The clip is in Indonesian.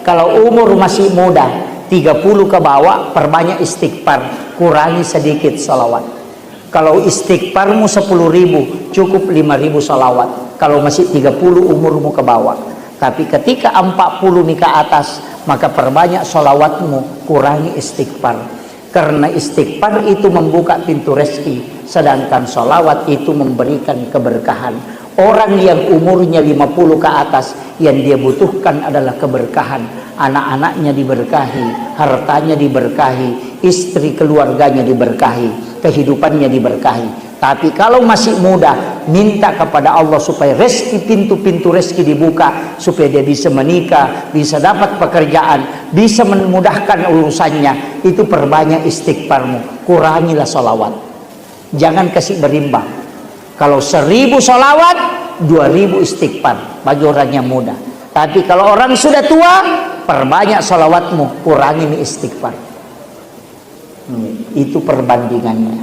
Kalau umur masih muda 30 ke bawah, perbanyak istighfar, kurangi sedikit salawat. Kalau istighfarmu 10.000, cukup 5.000 salawat. Kalau masih 30 umurmu ke bawah. Tapi ketika 40 ke atas, maka perbanyak salawatmu, kurangi istighfar. Karena istighfar itu membuka pintu rezeki, sedangkan salawat itu memberikan keberkahan. Orang yang umurnya 50 ke atas, yang dia butuhkan adalah keberkahan. Anak-anaknya diberkahi, hartanya diberkahi, istri keluarganya diberkahi, kehidupannya diberkahi. Tapi kalau masih muda, minta kepada Allah supaya rezeki, pintu-pintu rezeki dibuka, supaya dia bisa menikah, bisa dapat pekerjaan, bisa memudahkan urusannya. Itu perbanyak istighfarmu, kurangilah salawat. Jangan kasih berimbang. Kalau 1000 salawat, 2000 istighfar bagi orang yang muda. Tapi kalau orang sudah tua, perbanyak salawatmu, kurangi istighfar. Itu perbandingannya.